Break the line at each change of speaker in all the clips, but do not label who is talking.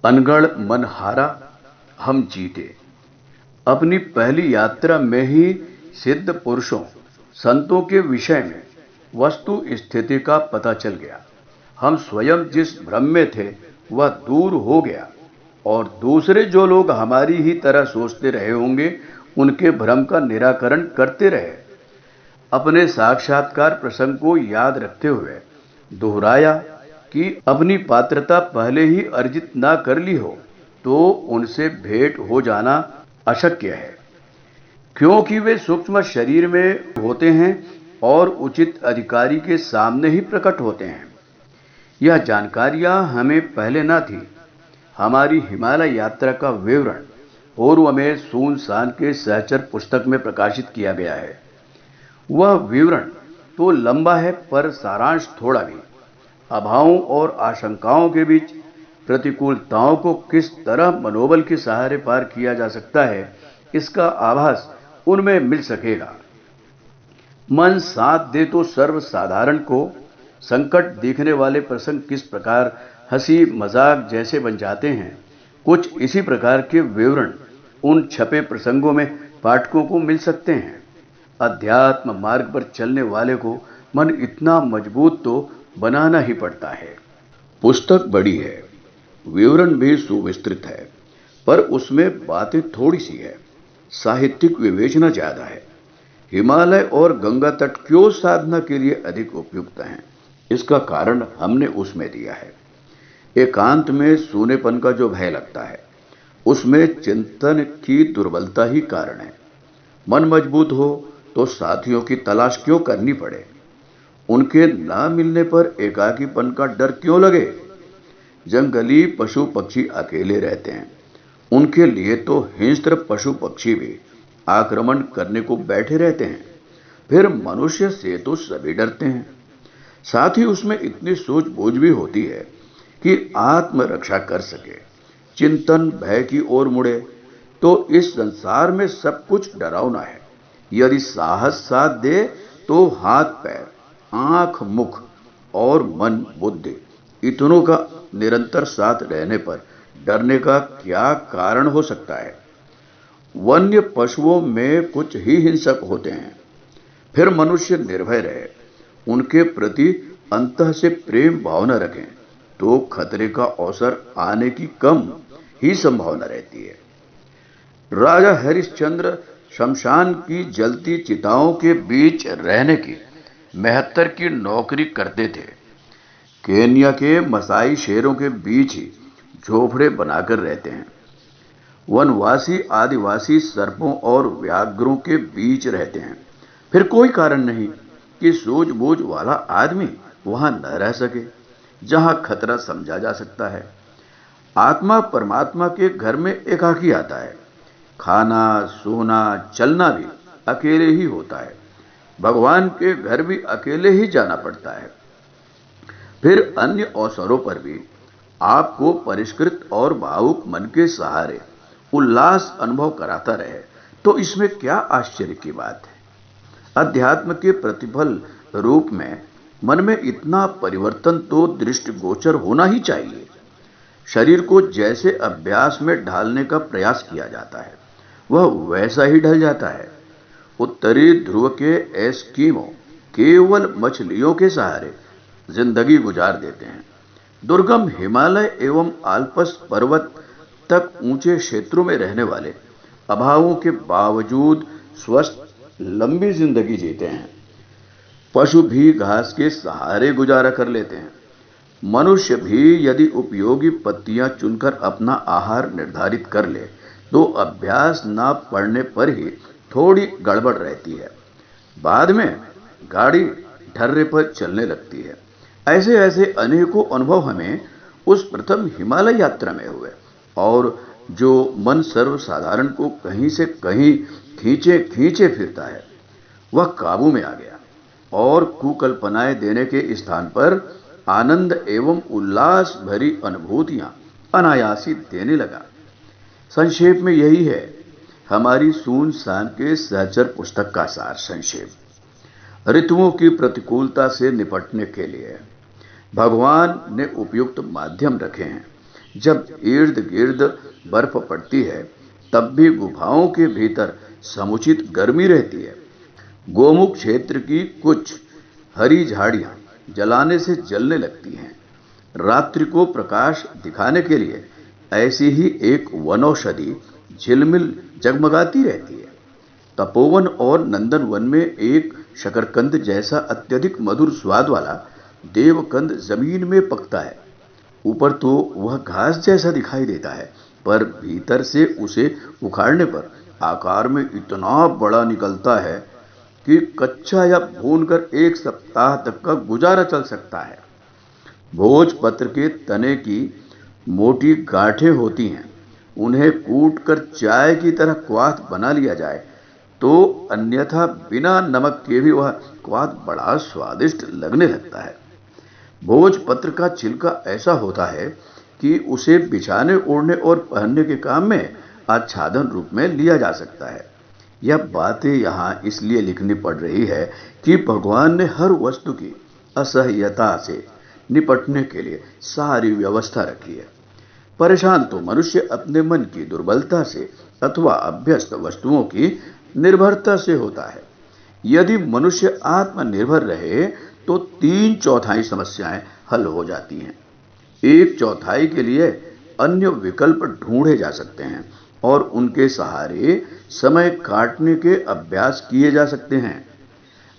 अनगढ़ मन हारा, हम जीते। अपनी पहली यात्रा में ही सिद्ध पुरुषों, संतों के विषय में वस्तु स्थिति का पता चल गया। हम स्वयं जिस भ्रम में थे वह दूर हो गया और दूसरे जो लोग हमारी ही तरह सोचते रहे होंगे उनके भ्रम का निराकरण करते रहे। अपने साक्षात्कार प्रसंग को याद रखते हुए दोहराया कि अपनी पात्रता पहले ही अर्जित ना कर ली हो तो उनसे भेंट हो जाना अशक्य है, क्योंकि वे सूक्ष्म शरीर में होते हैं और उचित अधिकारी के सामने ही प्रकट होते हैं। यह जानकारियां हमें पहले ना थी। हमारी हिमालय यात्रा का विवरण पूर्व में सुनसान के सहचर पुस्तक में प्रकाशित किया गया है। वह विवरण तो लंबा है पर सारांश थोड़ा भी। अभावों और आशंकाओं के बीच प्रतिकूलताओं को किस तरह मनोबल के सहारे पार किया जा सकता है, इसका आभास उनमें मिल सकेगा। मन साथ दे तो सर्वसाधारण को संकट दिखने वाले प्रसंग किस प्रकार हंसी मजाक जैसे बन जाते हैं, कुछ इसी प्रकार के विवरण उन छपे प्रसंगों में पाठकों को मिल सकते हैं। अध्यात्म मार्ग पर चलने वाले को मन इतना मजबूत तो बनाना ही पड़ता है। पुस्तक बड़ी है, विवरण भी सुविस्तृत है, पर उसमें बातें थोड़ी सी है, साहित्यिक विवेचना ज्यादा है। हिमालय और गंगा तट क्यों साधना के लिए अधिक उपयुक्त हैं, इसका कारण हमने उसमें दिया है। एकांत में सूनेपन का जो भय लगता है, उसमें चिंतन की दुर्बलता ही कारण है। मन मजबूत हो तो साथियों की तलाश क्यों करनी पड़े, उनके ना मिलने पर एकाकीपन का डर क्यों लगे। जंगली पशु पक्षी अकेले रहते हैं, उनके लिए तो हिंस्र पशु पक्षी भी आक्रमण करने को बैठे रहते हैं। फिर मनुष्य से तो सभी डरते हैं। साथ ही उसमें इतनी सूझबूझ भी होती है कि आत्मरक्षा कर सके। चिंतन भय की ओर मुड़े तो इस संसार में सब कुछ डरावना है। यदि साहस साथ दे तो हाथ पैर, आंख मुख और मन बुद्धि, इतनों का निरंतर साथ रहने पर डरने का क्या कारण हो सकता है। वन्य पशुओं में कुछ ही हिंसक होते हैं। फिर मनुष्य निर्भय रहे, उनके प्रति अंतः से प्रेम भावना रखें तो खतरे का अवसर आने की कम ही संभावना रहती है। राजा हरिश्चंद्र शमशान की जलती चिताओं के बीच रहने की 72 की नौकरी करते थे। केन्या के मसाई शेरों के बीच ही झोपड़े बनाकर रहते हैं। वनवासी आदिवासी सर्पों और व्याघ्रों के बीच रहते हैं। फिर कोई कारण नहीं कि सूझबूझ वाला आदमी वहां न रह सके जहां खतरा समझा जा सकता है। आत्मा परमात्मा के घर में एकाकी आता है। खाना सोना चलना भी अकेले ही होता है। भगवान के घर भी अकेले ही जाना पड़ता है। फिर अन्य अवसरों पर भी आपको परिष्कृत और भावुक मन के सहारे उल्लास अनुभव कराता रहे तो इसमें क्या आश्चर्य की बात है। अध्यात्म के प्रतिफल रूप में मन में इतना परिवर्तन तो दृष्टिगोचर होना ही चाहिए। शरीर को जैसे अभ्यास में ढालने का प्रयास किया जाता है वह वैसा ही ढल जाता है। उत्तरी ध्रुव के एस्कीमो केवल मछलियों के सहारे जिंदगी गुजार देते हैं। दुर्गम हिमालय एवं आल्पस पर्वत तक ऊंचे क्षेत्रों में रहने वाले अभावों के बावजूद स्वस्थ लंबी जिंदगी जीते हैं। पशु भी घास के सहारे गुजारा कर लेते हैं। मनुष्य भी यदि उपयोगी पत्तियां चुनकर अपना आहार निर्धारित कर ले तो अभ्यास ना पड़ने पर ही थोड़ी गड़बड़ रहती है। बाद में गाड़ी ढर्रे पर चलने लगती है। ऐसे ऐसे अनेकों अनुभव हमें उस प्रथम हिमालय यात्रा में हुए और जो मन सर्वसाधारण को कहीं से कहीं खींचे खींचे फिरता है वह काबू में आ गया और कुकल्पनाएं देने के स्थान पर आनंद एवं उल्लास भरी अनुभूतियां अनायासी देने लगा। संक्षेप में यही है हमारी सुनसान के सहचर पुस्तक का सार संक्षेप। ऋतुओं की प्रतिकूलता से निपटने के लिए भगवान ने उपयुक्त माध्यम रखे हैं। जब इर्द गिर्द बर्फ पड़ती है तब भी गुफाओं के भीतर समुचित गर्मी रहती है। गोमुख क्षेत्र की कुछ हरी झाड़ियां जलाने से जलने लगती हैं। रात्रि को प्रकाश दिखाने के लिए ऐसी ही एक वनौषधि झिलमिल जगमगाती रहती है। तपोवन और नंदनवन में एक शकरकंद जैसा अत्यधिक मधुर स्वाद वाला देवकंद जमीन में पकता है। ऊपर तो वह घास जैसा दिखाई देता है, पर भीतर से उसे उखाड़ने पर आकार में इतना बड़ा निकलता है कि कच्चा या भूनकर 1 सप्ताह तक का गुजारा चल सकता है। भोजपत्र के तने की मोटी गांठें होती हैं। उन्हें कूटकर चाय की तरह क्वाथ बना लिया जाए तो अन्यथा बिना नमक के भी वह क्वाथ बड़ा स्वादिष्ट लगने लगता है। भोजपत्र का छिलका ऐसा होता है कि उसे बिछाने ओढ़ने और पहनने के काम में आच्छादन रूप में लिया जा सकता है। यह बातें यहाँ इसलिए लिखनी पड़ रही है कि भगवान ने हर वस्तु की असह्यता से निपटने के लिए सारी व्यवस्था रखी है। परेशान तो मनुष्य अपने मन की दुर्बलता से अथवा अभ्यस्त वस्तुओं की निर्भरता से होता है। यदि मनुष्य आत्मनिर्भर रहे तो 3/4 समस्याएं हल हो जाती हैं। 1/4 के लिए अन्य विकल्प ढूंढे जा सकते हैं और उनके सहारे समय काटने के अभ्यास किए जा सकते हैं।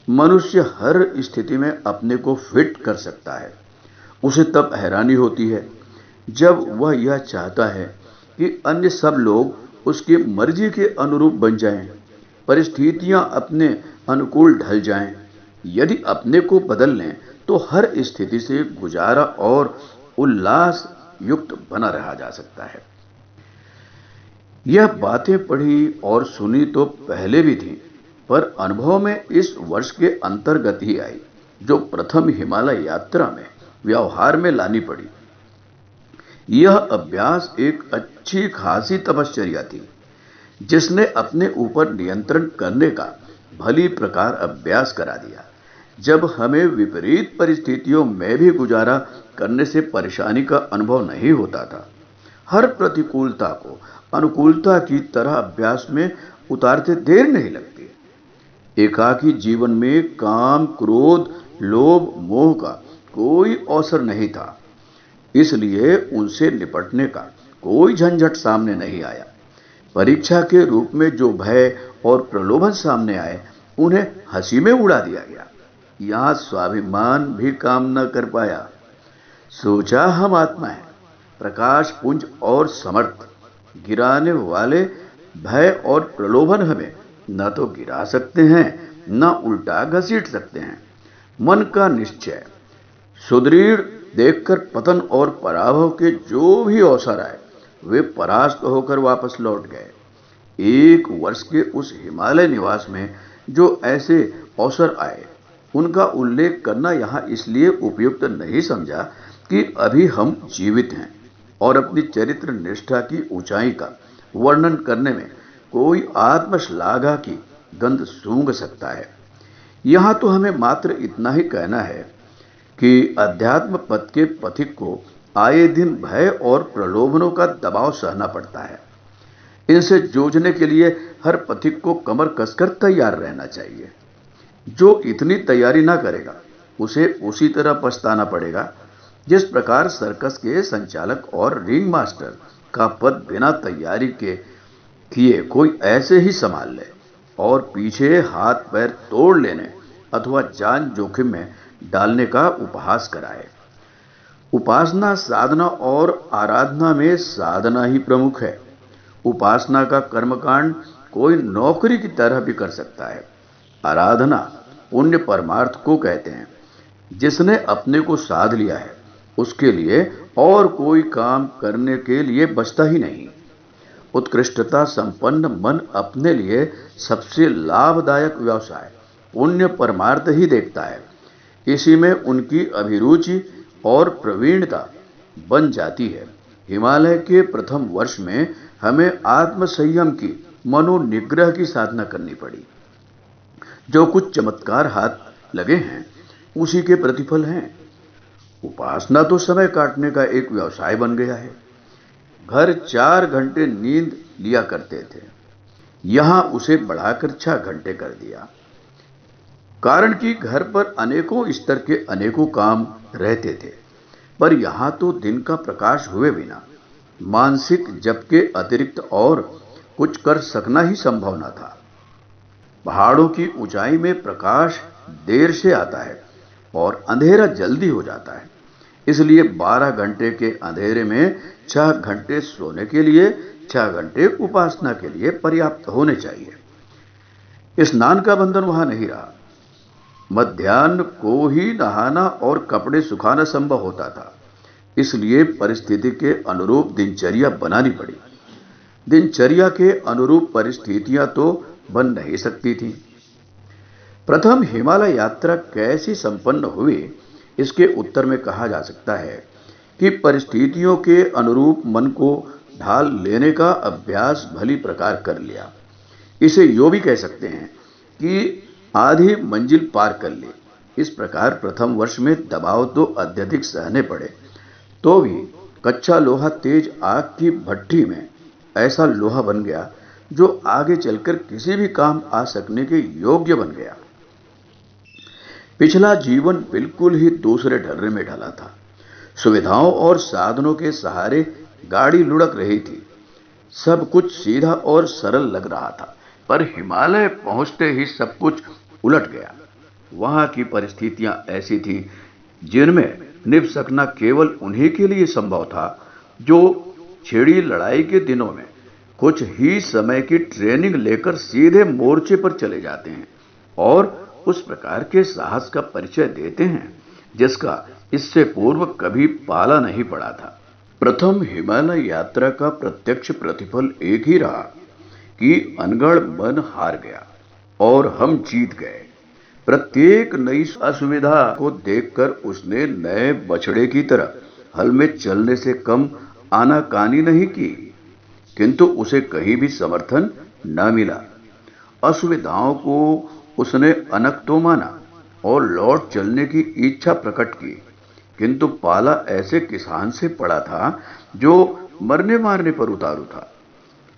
मनुष्य हर स्थिति में अपने को फिट कर सकता है। उसे तब हैरानी होती है जब वह यह चाहता है कि अन्य सब लोग उसकी मर्जी के अनुरूप बन जाएं, परिस्थितियां अपने अनुकूल ढल जाएं। यदि अपने को बदल लें तो हर स्थिति से गुजारा और उल्लास युक्त बना रहा जा सकता है। यह बातें पढ़ी और सुनी तो पहले भी थी, पर अनुभव में इस वर्ष के अंतर्गत ही आई, जो प्रथम हिमालय यात्रा में व्यवहार में लानी पड़ी। यह अभ्यास एक अच्छी खासी तपश्चर्या थी, जिसने अपने ऊपर नियंत्रण करने का भली प्रकार अभ्यास करा दिया। जब हमें विपरीत परिस्थितियों में भी गुजारा करने से परेशानी का अनुभव नहीं होता था, हर प्रतिकूलता को अनुकूलता की तरह अभ्यास में उतारते देर नहीं लगती। एकाकी जीवन में काम, क्रोध, लोभ, मोह का कोई अवसर नहीं था, इसलिए उनसे निपटने का कोई झंझट सामने नहीं आया। परीक्षा के रूप में जो भय और प्रलोभन सामने आए, उन्हें हंसी में उड़ा दिया गया। यहां स्वाभिमान भी काम न कर पाया। सोचा हम आत्मा है, प्रकाश पुंज और समर्थ। गिराने वाले भय और प्रलोभन हमें न तो गिरा सकते हैं, न उल्टा घसीट सकते हैं। मन का निश्चय सुदृढ़ देखकर पतन और पराभव के जो भी अवसर आए, वे परास्त होकर वापस लौट गए। 1 वर्ष के उस हिमालय निवास में जो ऐसे अवसर आए, उनका उल्लेख करना यहाँ इसलिए उपयुक्त नहीं समझा कि अभी हम जीवित हैं और अपनी चरित्र निष्ठा की ऊंचाई का वर्णन करने में कोई आत्मश्लाघा की गंध सूंघ सकता है। यहाँ तो हमें मात्र इतना ही कहना है कि अध्यात्म पथ के पथिक को आए दिन भय और प्रलोभनों का दबाव सहना पड़ता है। इनसे जूझने के लिए हर पथिक को कमर कसकर तैयार रहना चाहिए। जो इतनी तैयारी ना करेगा, उसे उसी तरह पछताना पड़ेगा जिस प्रकार सर्कस के संचालक और रिंग मास्टर का पद बिना तैयारी के किए कोई ऐसे ही संभाल ले और पीछे हाथ पैर तोड़ लेने अथवा जान जोखिम में डालने का उपहास कराए। उपासना, साधना और आराधना में साधना ही प्रमुख है। उपासना का कर्मकांड कोई नौकरी की तरह भी कर सकता है। आराधना पुण्य परमार्थ को कहते हैं। जिसने अपने को साध लिया है, उसके लिए और कोई काम करने के लिए बचता ही नहीं। उत्कृष्टता संपन्न मन अपने लिए सबसे लाभदायक व्यवसाय पुण्य परमार्थ ही देखता है। इसी में उनकी अभिरुचि और प्रवीणता बन जाती है। हिमालय के प्रथम वर्ष में हमें आत्मसंयम की, मनोनिग्रह की साधना करनी पड़ी। जो कुछ चमत्कार हाथ लगे हैं, उसी के प्रतिफल हैं। उपासना तो समय काटने का एक व्यवसाय बन गया है। घर 4 घंटे नींद लिया करते थे, यहां उसे बढ़ाकर 6 घंटे कर दिया। कारण कि घर पर अनेकों स्तर के अनेकों काम रहते थे, पर यहां तो दिन का प्रकाश हुए बिना मानसिक जप के अतिरिक्त और कुछ कर सकना ही संभव न था। पहाड़ों की ऊंचाई में प्रकाश देर से आता है और अंधेरा जल्दी हो जाता है, इसलिए 12 घंटे के अंधेरे में 6 घंटे सोने के लिए, 6 घंटे उपासना के लिए पर्याप्त होने चाहिए। स्नान का बंधन वहां नहीं रहा। मध्याह्न को ही नहाना और कपड़े सुखाना संभव होता था, इसलिए परिस्थिति के अनुरूप दिनचर्या बनानी पड़ी। दिनचर्या के अनुरूप परिस्थितियां तो बन नहीं सकती थी। प्रथम हिमालय यात्रा कैसी संपन्न हुई, इसके उत्तर में कहा जा सकता है कि परिस्थितियों के अनुरूप मन को ढाल लेने का अभ्यास भली प्रकार कर लिया। इसे यूं भी कह सकते हैं कि आधी मंजिल पार कर ली। इस प्रकार प्रथम वर्ष में दबाव तो अत्यधिक सहने पड़े, तो भी कच्चा लोहा तेज आग की भट्ठी में ऐसा लोहा बन गया जो आगे चलकर किसी भी काम आ सकने के योग्य बन गया। पिछला जीवन बिल्कुल ही दूसरे ढर्रे में ढला था। सुविधाओं और साधनों के सहारे गाड़ी लुढ़क रही थी, सब कुछ सीधा और सरल लग रहा था, पर हिमालय पहुंचते ही सब कुछ उलट गया। वहां की परिस्थितियां ऐसी थीं जिनमें निभ सकना केवल उन्हीं के लिए संभव था जो छिड़ी लड़ाई के दिनों में कुछ ही समय की ट्रेनिंग लेकर सीधे मोर्चे पर चले जाते हैं और उस प्रकार के साहस का परिचय देते हैं जिसका इससे पूर्व कभी पाला नहीं पड़ा था। प्रथम हिमालय यात्रा का प्रत्यक्ष प्रतिफल एक ही रहा कि अनगढ़ मन हार गया और हम जीत गए। प्रत्येक नई असुविधा को देखकर उसने नए बछड़े की तरह हल में चलने से कम आनाकानी नहीं की, किंतु उसे कहीं भी समर्थन न मिला। असुविधाओं को उसने अनक तो माना और लौट चलने की इच्छा प्रकट की, किंतु पाला ऐसे किसान से पड़ा था जो मरने मारने पर उतारू था।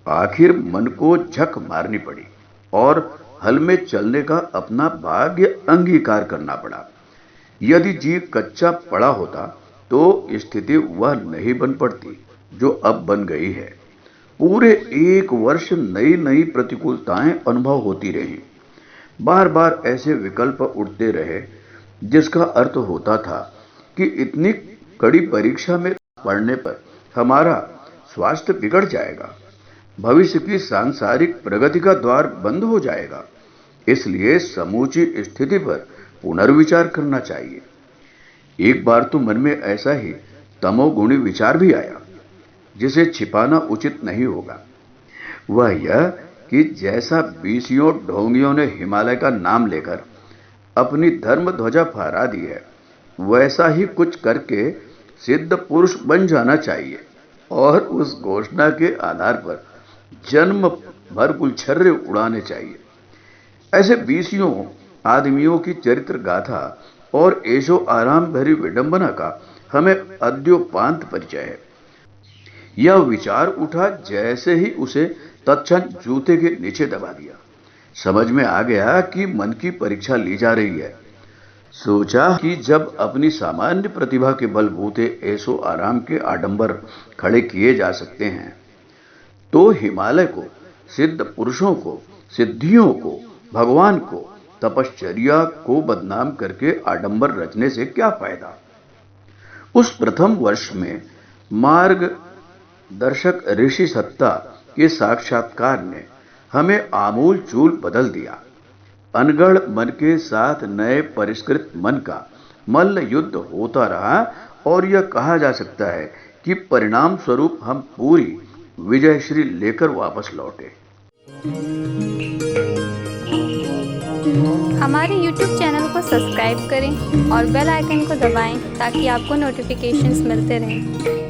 आखिर मन को झक मारनी पड़ी और हल में चलने का अपना भाग्य अंगीकार करना पड़ा। यदि जीव कच्चा पड़ा होता तो स्थिति वह नहीं बन पड़ती जो अब बन गई है। पूरे 1 वर्ष नई नई प्रतिकूलताएं अनुभव होती रही। बार बार ऐसे विकल्प उठते रहे जिसका अर्थ होता था कि इतनी कड़ी परीक्षा में पढ़ने पर हमारा स्वास्थ्य बिगड़ जाएगा, भविष्य की सांसारिक प्रगति का द्वार बंद हो जाएगा, इसलिए समूची स्थिति पर पुनर्विचार करना चाहिए। एक बार तो मन में ऐसा ही तमोगुणी विचार भी आया जिसे छिपाना उचित नहीं होगा। वह यह कि जैसा बीसियों ढोंगियों ने हिमालय का नाम लेकर अपनी धर्म ध्वजा फहरा दी है, वैसा ही कुछ करके सिद्ध पुरुष बन जाना चाहिए और उस घोषणा के आधार पर जन्म भर गुलछर्रे उड़ाने चाहिए। ऐसे बीसियों आदमियों की चरित्र गाथा और ऐशो आराम भरी विडंबना का हमें अद्योपांत परिचय है। यह विचार उठा जैसे ही उसे तत्क्षण जूते के नीचे दबा दिया। समझ में आ गया कि मन की परीक्षा ली जा रही है। सोचा कि जब अपनी सामान्य प्रतिभा के बलबूते ऐशो आराम के आडंबर खड़े किए जा सकते हैं, तो हिमालय को, सिद्ध पुरुषों को, सिद्धियों को, भगवान को, तपश्चर्या को बदनाम करके आडंबर रचने से क्या फायदा। उस प्रथम वर्ष में मार्गदर्शक ऋषि सत्ता के साक्षात्कार ने हमें आमूल चूल बदल दिया। अनगढ़ मन के साथ नए परिष्कृत मन का मल्ल युद्ध होता रहा और यह कहा जा सकता है कि परिणाम स्वरूप हम पूरी विजयश्री लेकर वापस लौटे।
हमारे YouTube चैनल को सब्सक्राइब करें और बेल आइकन को दबाएं ताकि आपको नोटिफिकेशंस मिलते रहें।